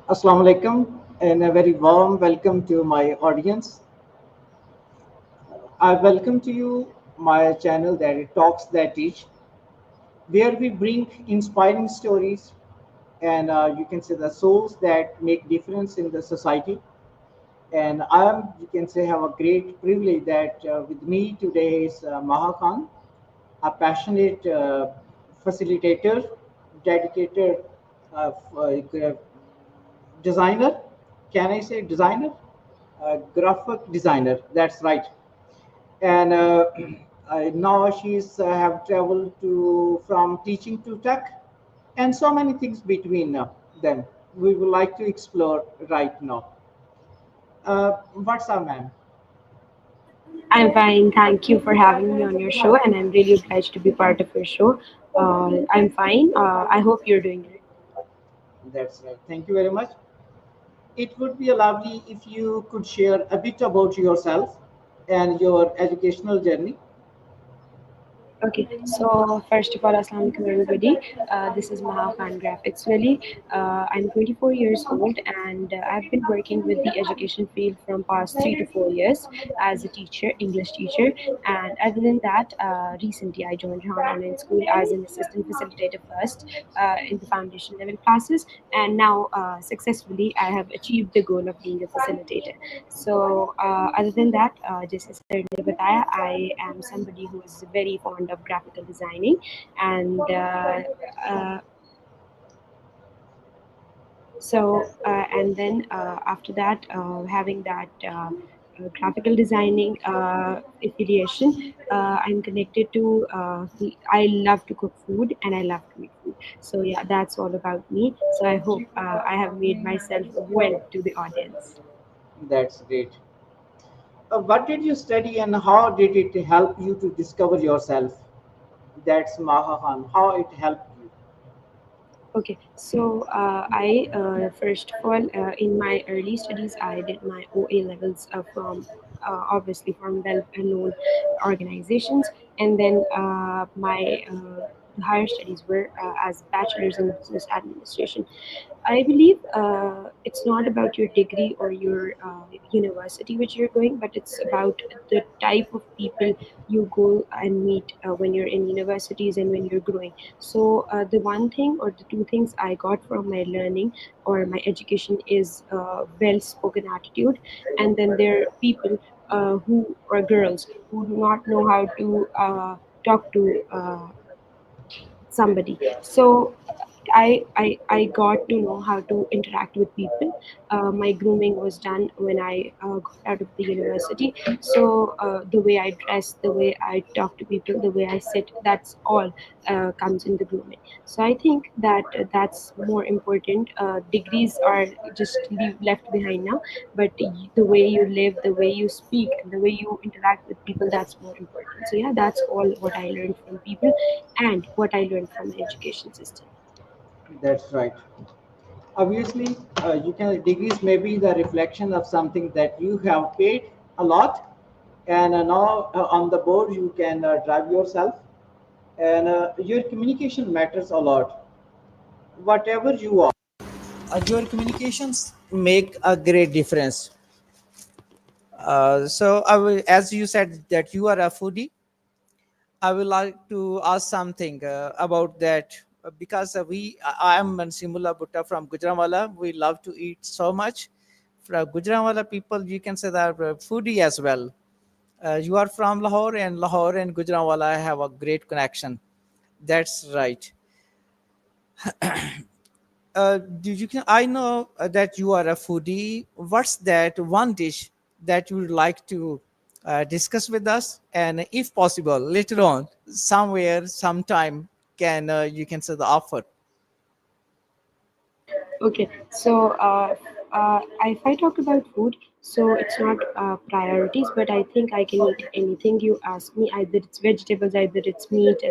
Assalamu alaikum and a very warm welcome to my audience. I welcome to you my channel that it talks that teach, where we bring inspiring stories and you can say the souls that make difference in the society. And I am, you can say, have a great privilege that with me today is Maha Khan, a passionate facilitator, dedicated designer. Can I say designer? Graphic designer. That's right. And now she's have traveled to from teaching to tech, and so many things between them. We would like to explore right now. What's up, ma'am? I'm fine. Thank you for having me on your show, and I'm really obliged to be part of your show. I'm fine. I hope you're doing great. That's right. Thank you very much. It would be lovely if you could share a bit about yourself and your educational journey. Okay, so first of all, Assalamu alaikum everybody. This is Maha Khan Graphics Valley. I'm 24 years old and I've been working with the education field from past 3 to 4 years as a teacher, English teacher. And other than that, recently I joined Han Online School as an assistant facilitator first in the foundation level classes, and now successfully I have achieved the goal of being a facilitator. So other than that, just as sir ne bataya, I am somebody who is very fond of graphical designing, and and then after that, having that graphical designing affiliation, I'm connected to. I love to cook food and I love to eat food. So yeah, that's all about me. So I hope I have made myself well to the audience. That's great. What did you study and how did it help you to discover yourself? That's Mahahan. How it helped you? Okay, so I first of all, in my early studies, I did my OA levels from obviously from well-known organizations, and then my higher studies were as bachelor's in business administration. I believe it's not about your degree or your university which you're going, but it's about the type of people you go and meet when you're in universities and when you're growing. So the one thing or the two things I got from my learning or my education is well-spoken attitude, and then there are people who or girls who do not know how to talk to somebody. So I got to know how to interact with people. My grooming was done when I got out of the university. So the way I dress, the way I talk to people, the way I sit, that's all comes in the grooming. So I think that that's more important. Degrees are just left behind now, but the way you live, the way you speak, and the way you interact with people, that's more important. So yeah, that's all what I learned from people and what I learned from my education system. That's right. Obviously, you can degrees may be the reflection of something that you have paid a lot, and now on the board you can drive yourself, and your communication matters a lot. Whatever you are, your communications make a great difference. So, as you said that you are a foodie, I would like to ask something about that because I am Simula Butta from Gujranwala. We love to eat so much. For Gujranwala people, you can say that foodie as well. You are from Lahore and Gujranwala have a great connection. That's right. I know that you are a foodie. What's that one dish that you would like to discuss with us? And if possible, later on, somewhere, sometime, can you can say the offer. Okay, so if I talk about food, so it's not priorities, but I think I can eat anything you ask me. Either it's vegetables, either it's meat.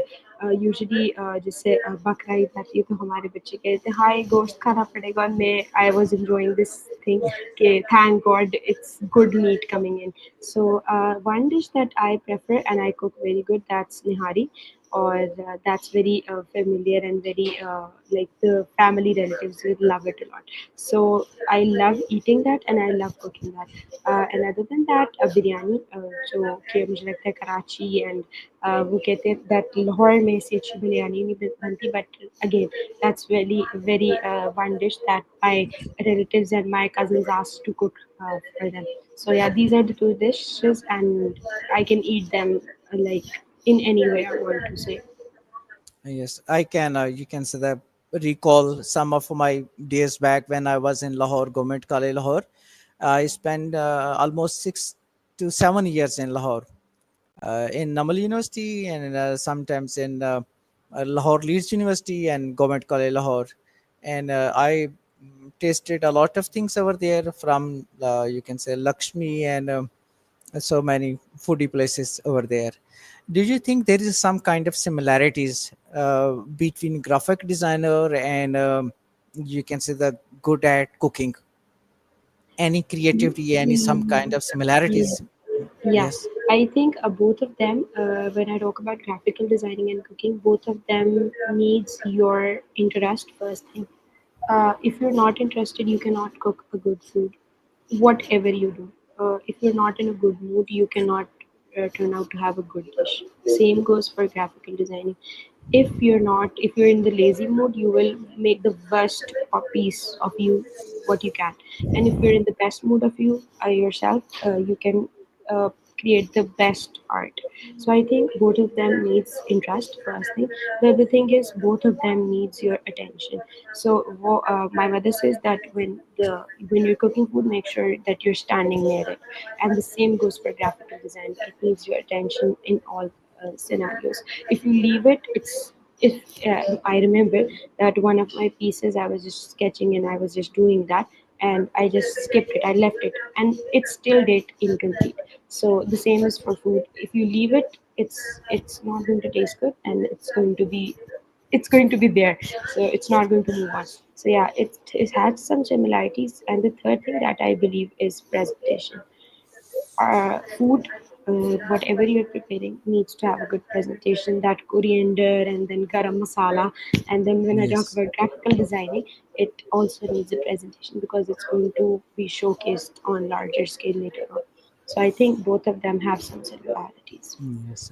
Usually, जैसे बकरा ईद आती है तो हमारे बच्चे कहते हैं हाय गोश्त खाना पड़ेगा, और मैं I was enjoying this thing कि thank God it's good meat coming in. So one dish that I prefer and I cook very good, that's nihari. or that's very familiar and very like the family relatives will love it a lot. So I love eating that and I love cooking that. And other than that, biryani जो कि मुझे लगता है Karachi and वो कहते हैं that Lahore में से अच्छी बिरयानी नहीं बनती, but again that's very very one dish that my relatives and my cousins asked to cook for them. So yeah, these are the two dishes, and I can eat them like in any way I want to say. Yes, I can. You can say that recall some of my days back when I was in Lahore, Government College Lahore. I spent almost 6 to 7 years in Lahore, in Namal University, and sometimes in Lahore Leeds University and Government College Lahore. And I tasted a lot of things over there from, you can say, Lakshmi and so many foodie places over there. Do you think there is some kind of similarities between graphic designer and you can say the good at cooking? Any creativity, any some kind of Yeah. similarities? Yeah, Yes. I think both of them. When I talk about graphical designing and cooking, both of them needs your interest first thing. If you're not interested, you cannot cook a good food, whatever you do. If you're not in a good mood, you cannot turn out to have a good dish. Same goes for graphical designing. If you're in the lazy mood, you will make the best piece of you what you can. And if you're in the best mood of you yourself, you can uh, create the best art. So I think both of them needs interest first thing. The other thing is both of them needs your attention. So my mother says that when you're cooking food, make sure that you're standing near it, and the same goes for graphical design. It needs your attention in all scenarios. If you leave it, it's if I remember that one of my pieces I was just sketching and I was just doing that, and I just skipped it. I left it, and it's still date incomplete. So the same is for food. If you leave it, it's not going to taste good, and it's going to be there, so it's not going to move on. So yeah, it has some similarities. And the third thing that I believe is presentation. Food, whatever you're preparing, needs to have a good presentation. That coriander and then garam masala, and then when I talk Yes. about graphical designing, it also needs a presentation because it's going to be showcased on larger scale later on. So I think both of them have some similarities. Yes.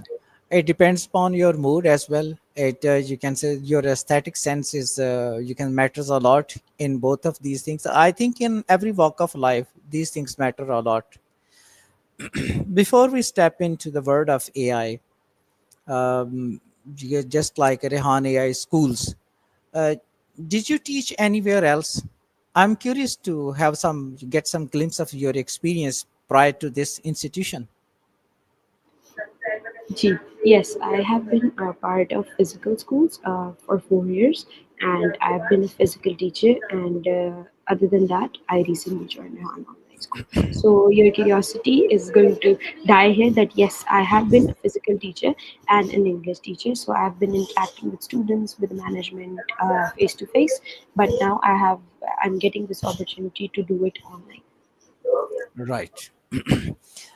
It depends upon your mood as well. It you can say your aesthetic sense is you can matters a lot in both of these things. I think in every walk of life these things matter a lot. Before we step into the world of AI, just like Rehan AI schools, uh, did you teach anywhere else? I'm curious to have some get some glimpse of your experience prior to this institution. Gee, yes, I have been a part of physical schools for 4 years, and I've been a physical teacher. And other than that, I recently joined an online school. So your curiosity is going to die here. That yes, I have been a physical teacher and an English teacher. So I've been interacting with students, with management, face to face. But now I'm getting this opportunity to do it online. Right.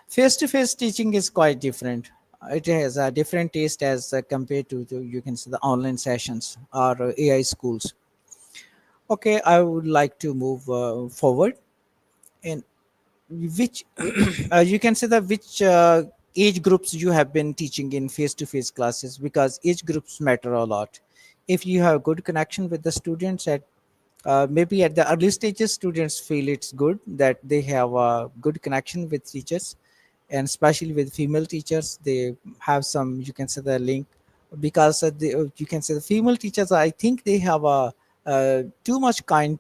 Face to face teaching is quite different. It has a different taste as compared to you can say the online sessions or AI schools. Okay, I would like to move forward. And which you can say that which age groups you have been teaching in face to face classes, because age groups matter a lot. If you have good connection with the students at maybe at the early stages, students feel it's good that they have a good connection with teachers, and especially with female teachers they have some, you can say, the link, because you can say the female teachers, I think they have a too much kind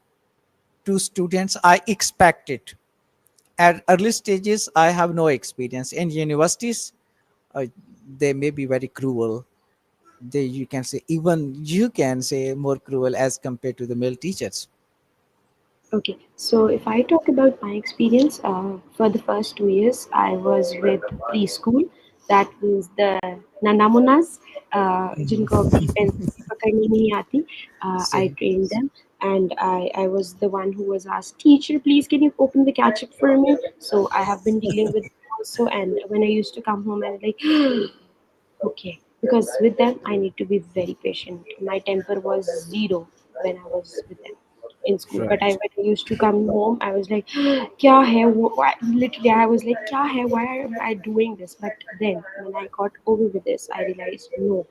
to students. I expect it at early stages. I have no experience in universities. uh, they may be very cruel. They, you can say, even you can say more cruel as compared to the male teachers. Okay, so if I talk about my experience, for the first 2 years, I was with preschool. That means the nanamunas, जिनको अभी pencil पकड़नी नहीं आती. I Same. trained them, and I was the one who was asked, teacher, please can you open the ketchup for me? So I have been dealing with them also, and when I used to come home, I was like, okay. because with them I need to be very patient. My temper was zero when I was with them in school, but Right. when I used to come home, I was like, "Kya hai?" Why? Literally, I was like, "Kya hai? Why am I doing this?" But then, when I got over with this, I realized, no,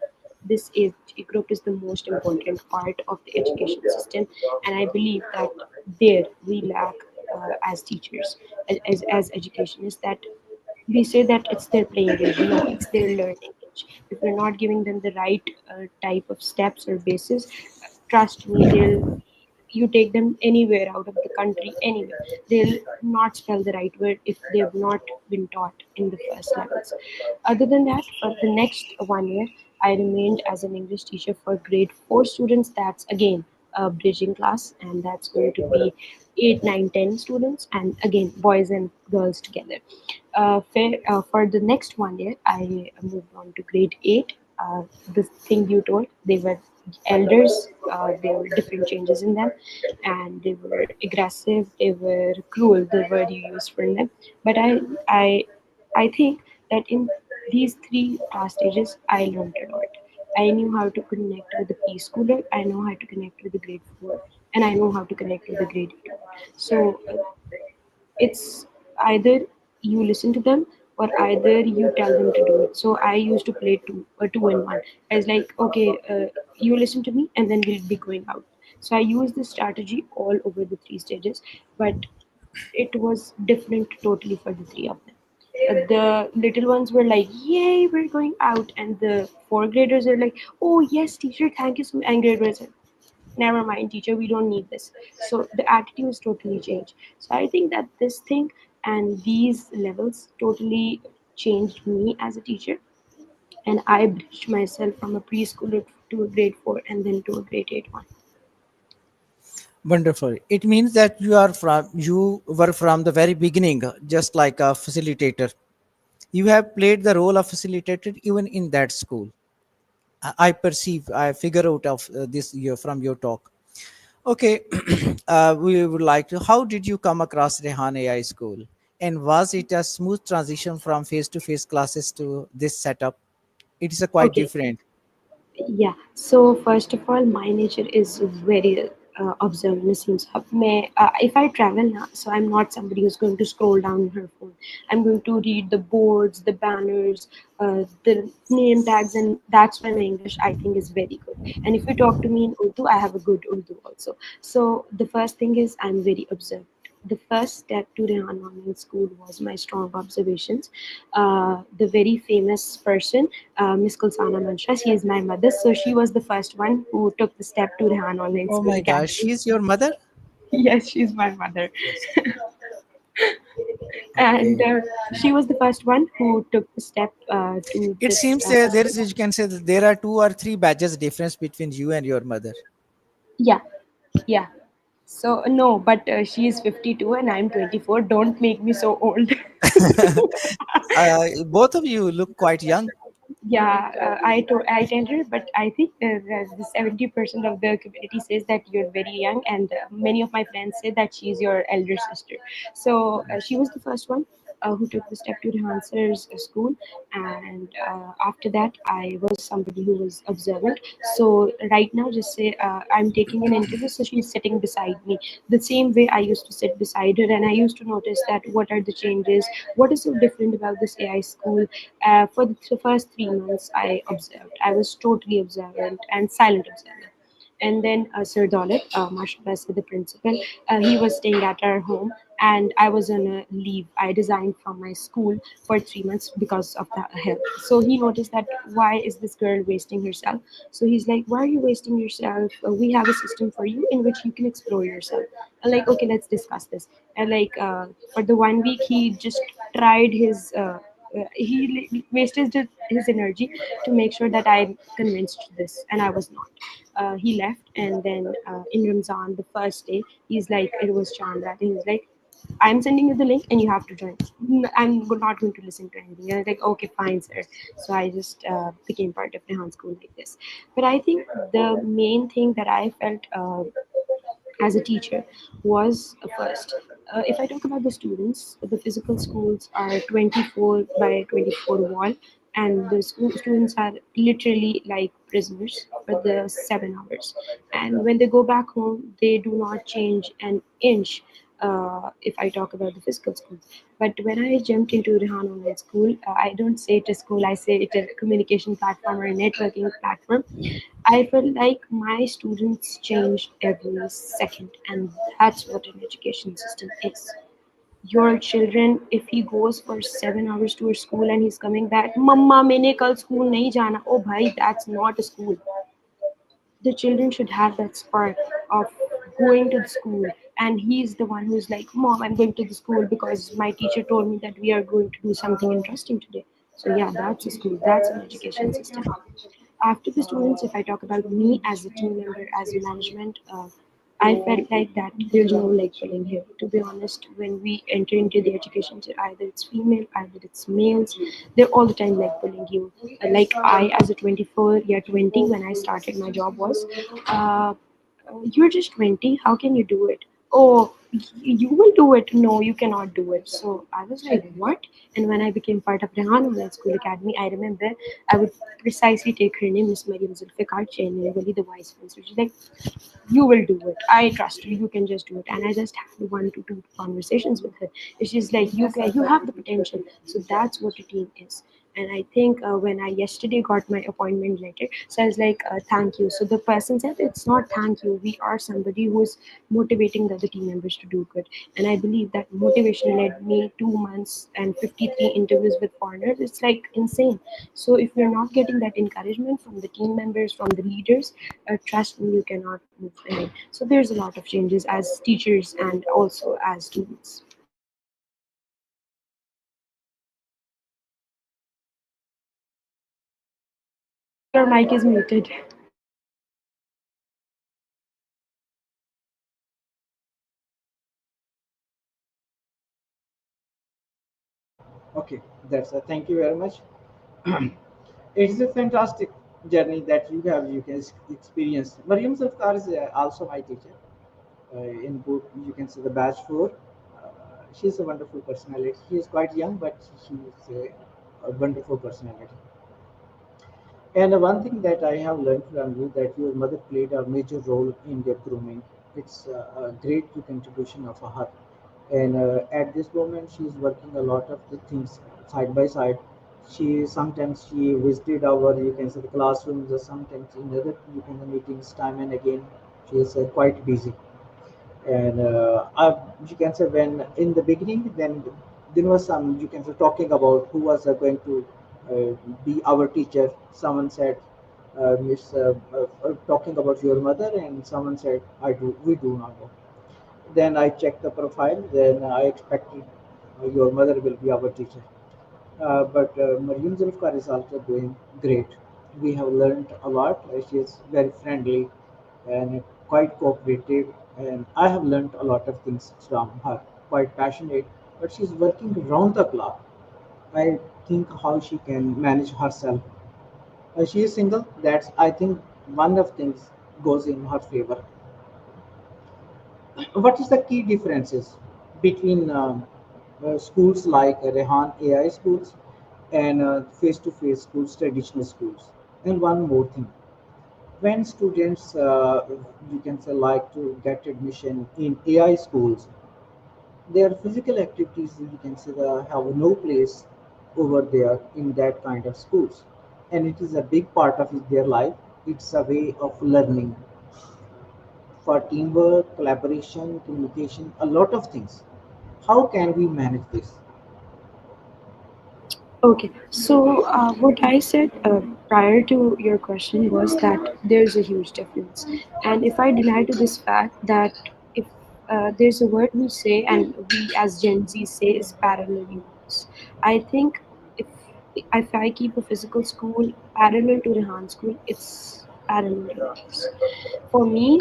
this age group is the most important part of the education system, and I believe that there we lack as teachers, as educationists, that we say that it's their playing age. No, it's their learning age. If we're not giving them the right type of steps or basis, trust me, they'll, you take them anywhere out of the country, anywhere, they'll not spell the right word if they've not been taught in the first levels. Other than that, for the next 1 year, I remained as an English teacher for grade 4 students. That's again a bridging class, and that's going to be 8, 9, 10 students, and again boys and girls together. For the next 1 year, I moved on to grade 8. The thing you told, they were elders, there were different changes in them, and they were aggressive, they were cruel, the word you used for them. But I, I think that in these three class stages, I learned a lot. I knew how to connect with the preschooler, I know how to connect with the grade 4, and I know how to connect with the grade 8. So it's either you listen to them or either you tell them to do it. So I used to play two in one. I was like, okay, you listen to me and then we'll be going out. So I used this strategy all over the three stages, but it was different totally for the three of them. The little ones were like, yay, we're going out, and the fourth graders are like, oh yes teacher, thank you so much, and grade was, never mind teacher, we don't need this. So the attitudes totally change. So I think that this thing and these levels totally changed me as a teacher, and I bridged myself from a preschooler to a grade 4 and then to a grade 8 one. Wonderful. It means that you were from the very beginning, just like a facilitator. You have played the role of facilitator even in that school. I perceive, I figure out of this year from your talk. Okay, we would like to. How did you come across Rehan AI School? And was it a smooth transition from face to face classes to this setup? It is a quite Okay. different. Yeah. So first of all, my nature is very observant. Seems if I travel now, so I'm not somebody who's going to scroll down her phone. I'm going to read the boards, the banners, the name tags, and that's why my English I think is very good. And if you talk to me in Urdu, I have a good Urdu also. So the first thing is I'm very observant. The first step to Rehan Online School was my strong observations. The very famous person, Miss Kulsana Manshra. She is my mother, so she was the first one who took the step to Rehan Online Oh School my gosh, Academy. she is your mother? Yes, she's my mother, Yes. and Okay. she was the first one who took the step to It this. seems there is, you can say that there are two or three badges difference between you and your mother. Yeah, yeah. So no, but she is 52 and I'm 24. Don't make me so old. Both of you look quite young. Yeah, I tell her, but I think the 70% of the community says that you're very young, and many of my friends say that she's your elder sister. So she was the first one who took the step to Rehanser's school, and after that, I was somebody who was observant. So right now, just say I'm taking an interview, so she's sitting beside me, the same way I used to sit beside her, and I used to notice that what are the changes, what is so different about this AI school. For the first 3 months, I observed. I was totally observant and silent observer. And then Sir Daulat, mashallah, Sir the principal, he was staying at our home, and I was on a leave. I resigned from my school for 3 months because of the health. So he noticed that why is this girl wasting herself? So he's like, why are you wasting yourself? We have a system for you in which you can explore yourself. I'm like, okay, let's discuss this. And like for the 1 week, he just tried his. Wasted his energy to make sure that I'm convinced this, and I was not. He left, and then in Ramzan, the first day, he's like, it was Chandra, and he's like, I'm sending you the link and you have to join. I'm not going to listen to anything. And I was like, okay, fine, sir. So I just became part of Rehan school like this. But I think the main thing that I felt as a teacher was first. If I talk about the students, the physical schools are 24 by 24 wall. and the students are literally like prisoners for the 7 hours. And when they go back home, they do not change an inch. If I talk about the physical schools, but when I jumped into Rehan Online School, I don't say it a school, I say it a communication platform or a networking platform. I felt like my students changed every second, and that's what an education system is. Your children, if he goes for 7 hours to a school and he's coming back, Mama, मैंने कल school नहीं जाना. Oh, bhai, that's not a school. The children should have that spark of going to the school, and he's the one who's like, Mom, I'm going to the school because my teacher told me that we are going to do something interesting today. So yeah, that's a school, that's an education system. After the students, if I talk about me as a team member, as a management, I felt like that there's no leg pulling here. To be honest, when we enter into the education, either it's female, either it's males, they're all the time leg pulling you. Like I, as a 24, yeah, 20, when I started my job was, uh, you're just 20, how can you do it? Oh, you will do it. No, you cannot do it. So I was like, what? And when I became part of Rehan Online School Academy, I remember I would precisely take her name, Miss Mariam Zulfikar Chain, the vice principal. She's like, you will do it, I trust you, you can just do it. And I just had 1 to 2 conversations with her, and she's like, you have the potential. So that's what a team is. And I think when I yesterday got my appointment letter, so I was like, thank you. So the person said, it's not thank you, we are somebody who's motivating the other team members to do good. And I believe that motivation led me 2 months and 53 interviews with foreigners. It's like insane. So if you're not getting that encouragement from the team members, from the leaders, trust me, you cannot move ahead. So there's a lot of changes as teachers and also as students. Your mic is muted. Okay, that's thank you very much. It's a fantastic journey that you have you can experience. Mariam Zulfikar is also my teacher in both. You can see the batch four. She's a wonderful personality. She is quite young, but she is a wonderful personality. And one thing that I have learned from you that your mother played a major role in your grooming. It's a great contribution of her. And at this moment, she is working a lot of the things side by side. She visited our you can say the classrooms or sometimes in other you can say meetings time and again. She is quite busy. And you can say when in the beginning, then there was some you can say talking about who was going to be our teacher. Someone said, Miss, talking about your mother, and someone said, I do, we do not know. Then I checked the profile. Then I expected your mother will be our teacher. But Mariam Zulfikar is also doing great. We have learned a lot. She is very friendly and quite cooperative, and I have learned a lot of things from her. Quite passionate, but she's working round the clock. I think how she can manage herself. She is single. That's I think one of things goes in her favor. What is the key differences between schools like Rehan AI schools and face-to-face schools, traditional schools? And one more thing, when students, you can say, like to get admission in AI schools, their physical activities, you can say, have no place over there in that kind of schools, and it is a big part of their life. It's a way of learning for teamwork, collaboration, communication, a lot of things. How can we manage this? Okay, so what I said prior to your question was that there's a huge difference. And if I deny to this fact that if there's a word we say and we as Gen Z say is parallel universe, I think if if I keep a physical school parallel to Rehan school, it's parallel universe. For me,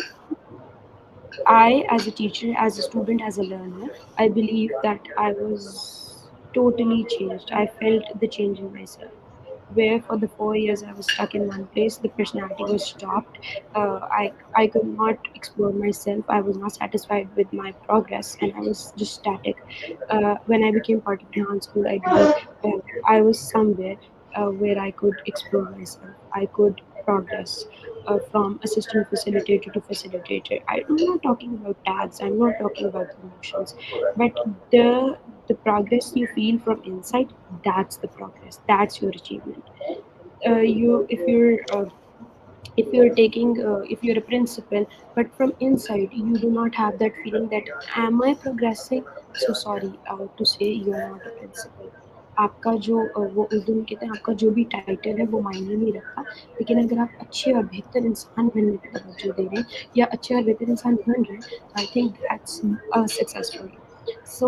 I, as a teacher, as a student, as a learner, I believe that I was totally changed. I felt the change in myself. Where for the 4 years I was stuck in one place, the personality was stopped. I could not explore myself. I was not satisfied with my progress, and I was just static. When I became part of Dhan school, I believe I was somewhere. where I could explore myself. I could progress from assistant facilitator to facilitator. I'm not talking about tags. I'm not talking about promotions, but the the progress you feel from inside. That's the progress. That's your achievement. You if you're taking if you're a principal but from inside you do not have that feeling that am I progressing, so sorry to say you are not a principal. आपका जो वो उर्दू में कहते हैं आपका जो भी title है वो मायने नहीं रखता, लेकिन अगर आप अच्छे और बेहतर इंसान बनने पे तवज्जो दे रहे हैं या अच्छे और बेहतर इंसान बन रहे हैं, तो I think that's a successful. So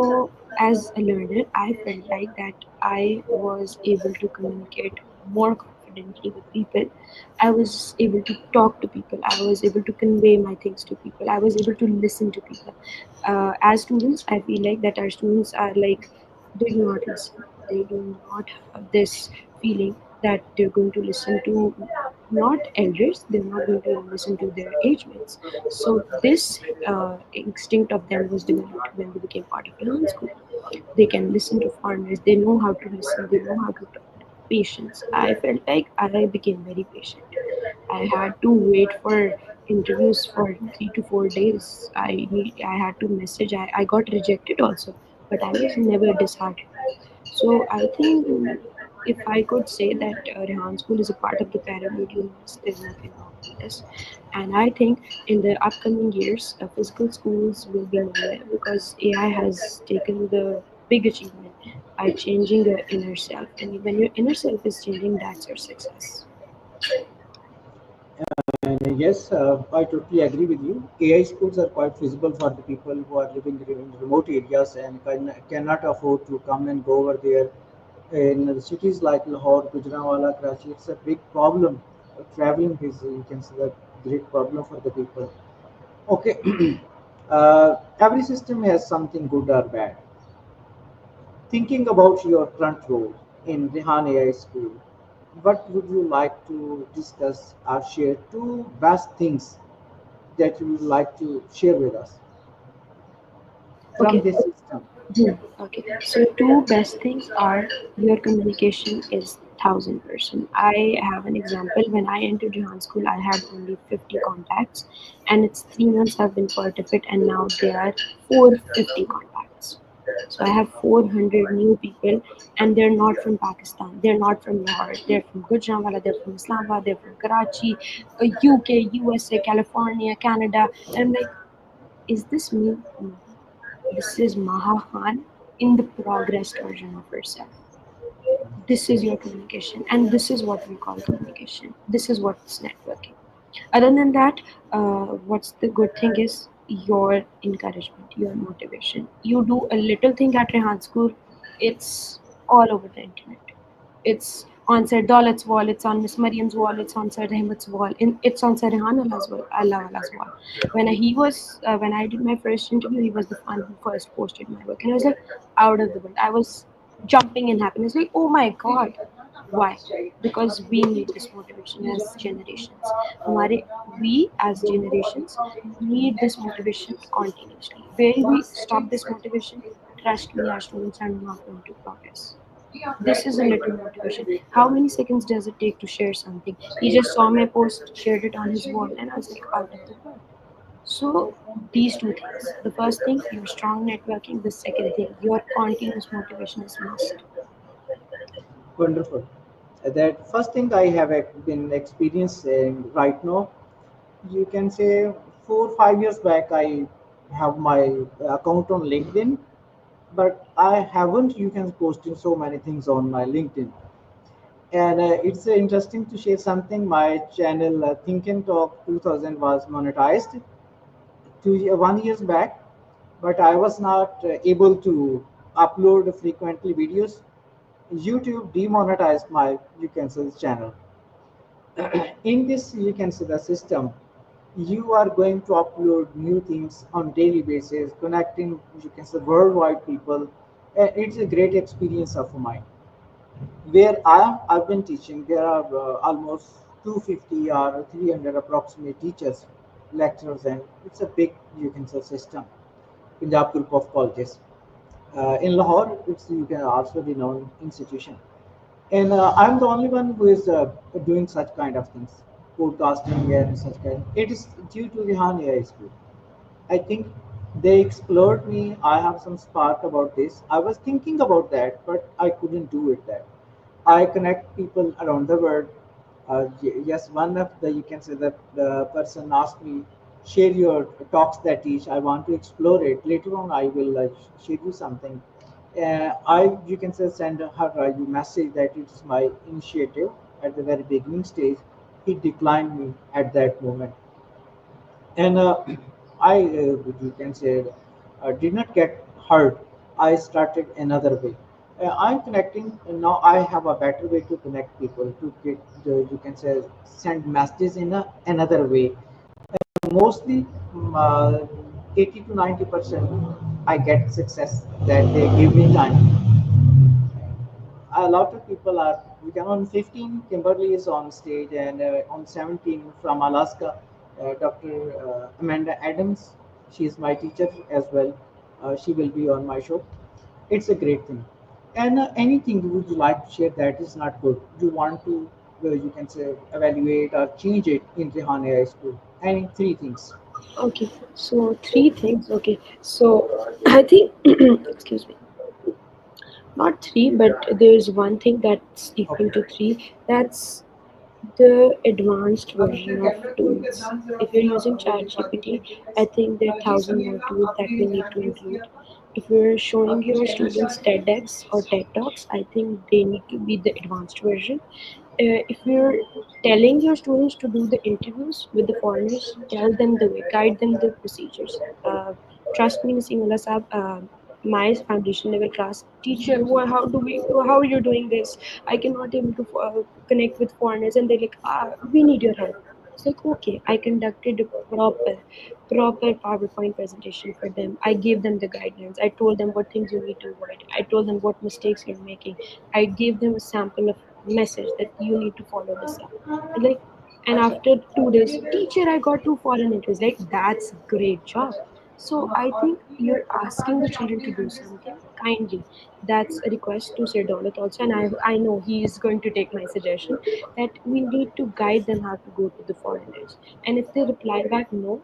as a learner I felt like that I was able to communicate more confidently with people. I was able to talk to people. I was able to convey my things to people. I was able to listen to people. As students, I feel like that our students are like, they do not listen. They do not have this feeling that they're going to listen to not elders, they're not going to listen to their age mates. So this instinct of them was developed when they became part of the school. They can listen to foreigners, they know how to listen, they know how to talk. Patience. I felt like I became very patient. I had to wait for interviews for 3 to 4 days. I had to message. I got rejected also, but I was never disheartened. So I think if I could say that Rehan School is a part of the pyramid universe, there's nothing wrong with this. And I think in the upcoming years, physical schools will be nowhere because AI has taken the big achievement by changing your inner self. And when your inner self is changing, that's your success. And yes, I totally agree with you. AI schools are quite feasible for the people who are living in remote areas and cannot afford to come and go over there. In the cities like Lahore, Gujranwala, Karachi, it's a big problem. Traveling is, you can say, a great problem for the people. Okay, every system has something good or bad. Thinking about your current role in Rehan AI School, what would you like to discuss or share two best things that you would like to share with us from Okay. this system? Okay, so two best things are your communication is 1000%. I have an example. When I entered Jahan school, I had only 50 contacts, and it's 3 months I've been part of it, and now there are 450 contacts. So I have 400 new people, and they're not from Pakistan. They're not from Lahore. They're from Gujranwala. They're from Islamabad. They're from Karachi, UK, USA, California, Canada. And I'm like, is this me? No, this is Maha Khan in the progressed version of herself. This is your communication, and this is what we call communication. This is what's networking. Other than that, what's the good thing is your encouragement, your motivation. You do a little thing at Rehan School, it's all over the internet. It's on Sir Daulat's wall, it's on Miss Mariam's wall, it's on Sir Rahmat's wall, it's on Sir Rehan Allah's wall, Allah Allah's wall. When I did my first interview, he was the one who first posted my work, and I was like out of the world. I was jumping in happiness, like oh my god, why? Because we need this motivation as generations. हमारे we as generations need this motivation continuously. Where we stop this motivation, trust me, our students are not going to progress. This is a little motivation. How many seconds does it take to share something? He just saw my post, shared it on his wall, and I was like out of the world. So these two things. The first thing, your strong networking. The second thing, your continuous motivation is must. Wonderful. That first thing I have been experiencing right now, you can say 4 5 years back, I have my account on LinkedIn, but I haven't, you can posting so many things on my LinkedIn. And it's interesting to share something. My channel Think and Talk 2000 was monetized 1 years back, but I was not able to upload frequently videos. YouTube demonetized my, you can say, channel. In this, you can see the system. You are going to upload new things on daily basis, connecting, you can say, worldwide people. It's a great experience of mine. Where I've been teaching, there are almost 250 or 300 approximate teachers, lecturers, and it's a big, you can say, system. Punjab group of colleges. In Lahore, it's, you can also renowned institution. And I'm the only one who is doing such kind of things, podcasting and such kind. It is due to Rihan AI School. I think they explored me. I have some spark about this. I was thinking about that, but I couldn't do it. That I connect people around the world. Yes, one of the you can say that the person asked me, share your talks that teach. I want to explore it. Later on, I will share you something. I you can say send her you message that it's my initiative at the very beginning stage. He declined me at that moment, and I you can say did not get hurt. I started another way. I'm connecting now. I have a better way to connect people to get you can say send messages in another way. Mostly 80 to 90% I get success that they give me time. A lot of people are we can on 15 Kimberly is on stage, and on 17 from Alaska, Dr. Amanda Adams, she is my teacher as well. She will be on my show. It's a great thing. And anything would you like to share that is not good, you want to you can say evaluate or change it in Rehan AI School? Any three things? Okay, so three things. Okay, so I think, excuse me, not three, but there's one thing that's equal Okay. to three. That's the advanced version of tools. If you're using ChatGPT, I think there are thousand more tools that we need to include. If you're showing your students TEDx or TED Talks, I think they need to be the advanced version. If you're telling your students to do the interviews with the foreigners, tell them the way, guide them the procedures. Trust me, Ms. Ingala Saab, my foundation level class teacher, how are you doing this? I cannot able to connect with foreigners, and they're like, we need your help. It's like, okay, I conducted a proper PowerPoint presentation for them. I gave them the guidelines. I told them what things you need to avoid. I told them what mistakes you're making. I gave them a sample of message that you need to follow this up. And like, and after 2 days, teacher, I got two foreign interviews. Like, that's great job. So I think you're asking the children to do something kindly. That's a request to Sir Daulat also, and I know he is going to take my suggestion that we need to guide them how to go to the foreigners. And if they reply back no,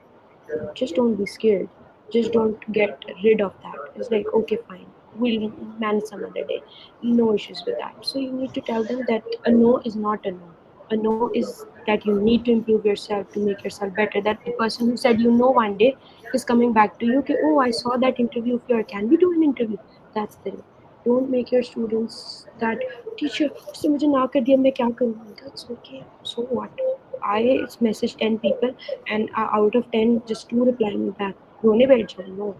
just don't be scared. Just don't get rid of that. It's like, okay, fine, we'll manage some other day. No issues with that. So you need to tell them that a no is not a no. A no is that you need to improve yourself to make yourself better. That the person who said you know one day is coming back to you. Okay, oh, I saw that interview of yours. Can we do an interview? That's the way. Don't make your students that teacher उसने मुझे ना कर दिया मैं क्या करूँ. That's okay. So what? I messaged 10 people, and out of 10, just two reply me back. रोने बैठ जाओ. No,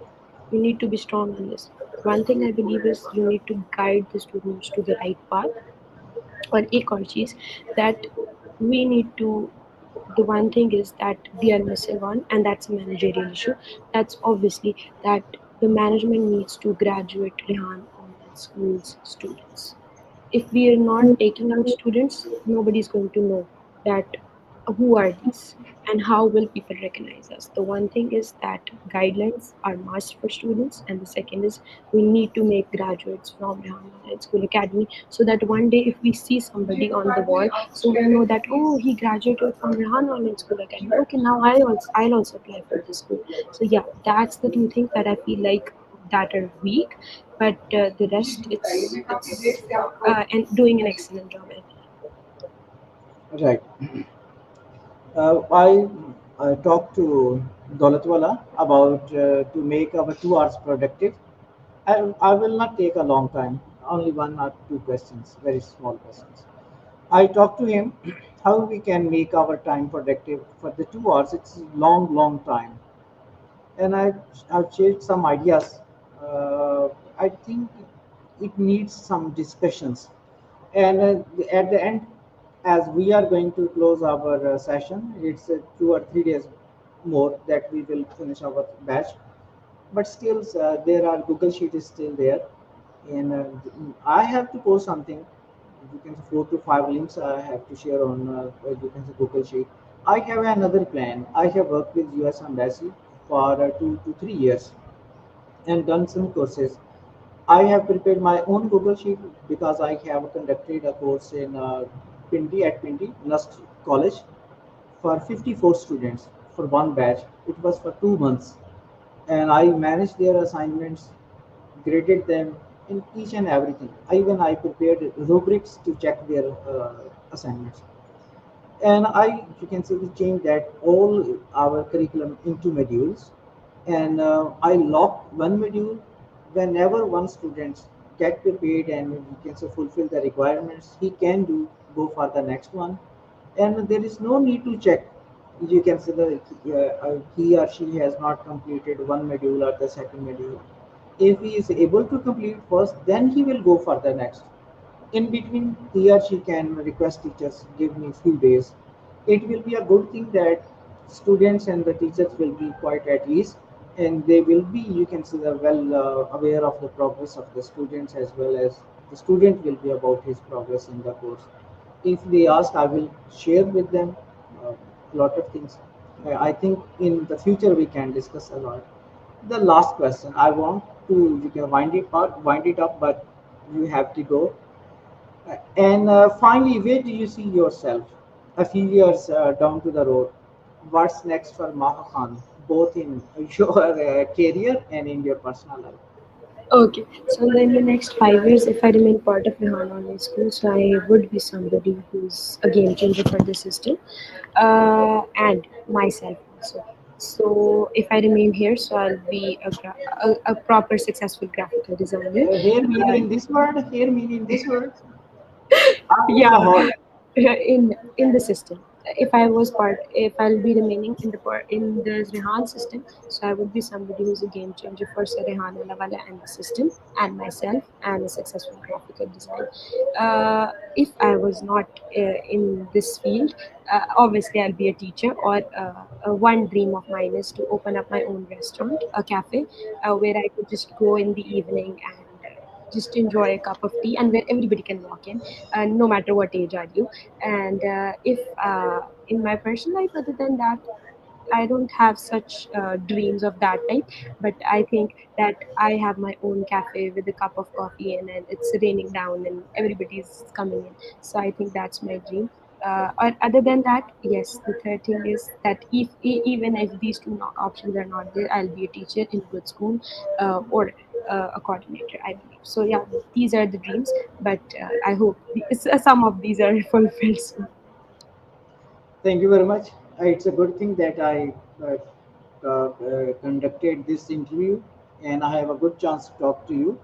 you need to be strong on this. One thing I believe is you need to guide the students to the right path. और एक और चीज़ that we need to, the one thing is that we are missing on, and that's a managerial issue. That's obviously that the management needs to graduate Rehan Online School's students. If we are not taking out students, nobody's going to know that who are these and how will people recognize us. The one thing is that guidelines are must for students, and the second is we need to make graduates from Rahman School Academy, so that one day if we see somebody on the wall, so we know that, oh, he graduated from Rehan Online School Academy. Okay, now I'll also apply for this school. So yeah, that's the two things that I feel like that are weak, but the rest it's and doing an excellent job, I believe. Right. I talked to Dolatwala about to make our 2 hours productive. I will not take a long time, only one or two questions, very small questions. I talked to him how we can make our time productive for the 2 hours. It's long, long time. And I've shared some ideas. I think it needs some discussions. And at the end, as we are going to close our session, it's 2 or 3 days more that we will finish our batch. But still, there are Google Sheet is still there, and I have to post something. You can say 4 to 5 links I have to share on you can say Google Sheet. I have another plan. I have worked with U.S. Embassy for 2 to 3 years and done some courses. I have prepared my own Google Sheet because I have conducted a course in Pindi at Pindi, Lust College, for 54 students for one batch. It was for 2 months, and I managed their assignments, graded them in each and everything. I prepared rubrics to check their assignments, and you can say, we changed that all our curriculum into modules, and I lock one module whenever one student get prepared and you can say fulfill the requirements, he can do go for the next one, and there is no need to check. You can say that he or she has not completed one module or the second module. If he is able to complete first, then he will go for the next. In between, he or she can request teachers give me few days. It will be a good thing that students and the teachers will be quite at ease, and they will be, you can say, well aware of the progress of the students, as well as the student will be about his progress in the course. If they ask, I will share with them a lot of things. I think in the future we can discuss a lot. The last question I want to, you can wind it up, but you have to go. And finally, where do you see yourself a few years down to the road? What's next for Maha Khan, both in your career and in your personal life? Okay, so in the next 5 years, if I remain part of Rehan Online School, so I would be somebody who's a game changer for the system, and myself also. So if I remain here, so I'll be a proper successful graphical designer. Hear me in this word. Hear me in this word. I'm in Yeah, Lahore. in the system. If I was part, if I'll be remaining in the Rehan system, so I would be somebody who's a game changer for Sir Rehan Alawala and the system and myself and a successful graphical design. If I was not in this field, obviously I'll be a teacher, or one dream of mine is to open up my own restaurant, a cafe, where I could just go in the evening and just enjoy a cup of tea, and where everybody can walk in, no matter what age are you. And if in my personal life, other than that, I don't have such dreams of that type, but I think that I have my own cafe with a cup of coffee and it's raining down and everybody's coming in. So I think that's my dream. Or other than that, yes, the third thing is that if even if these two options are not there, I'll be a teacher in a good school, or a coordinator, I believe. So yeah, these are the dreams, but I hope some of these are fulfilled soon. Thank you very much. It's a good thing that I conducted this interview, and I have a good chance to talk to you.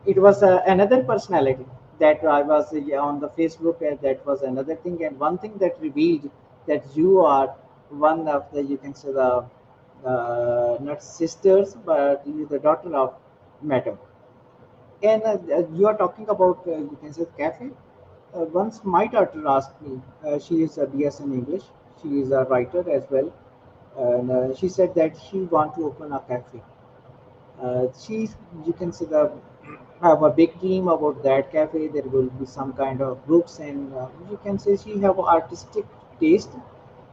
It was another personality that I was on the Facebook, that was another thing, and one thing that revealed that you are one of the, you can say, the not sisters, but you the daughter of Madam. And you are talking about, you can say, cafe. Once my daughter asked me, she is a BS in English, she is a writer as well, and she said that she want to open a cafe. She, you can say, have a big dream about that cafe. There will be some kind of books, and you can say she have artistic taste.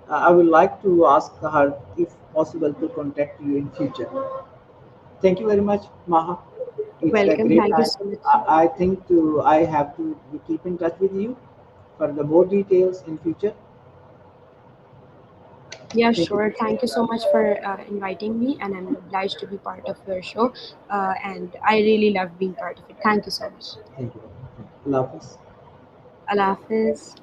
I would like to ask her if possible to contact you in future. Thank you very much, Maha. It's a Welcome, great thank you time. so much. I think I have to keep in touch with you for the more details in future. Yeah, Thank you. sure. Thank you so much for inviting me, and I'm obliged to be part of your show. And I really love being part of it. Thank you so much. Thank you. Allah Hafiz. Allah Hafiz.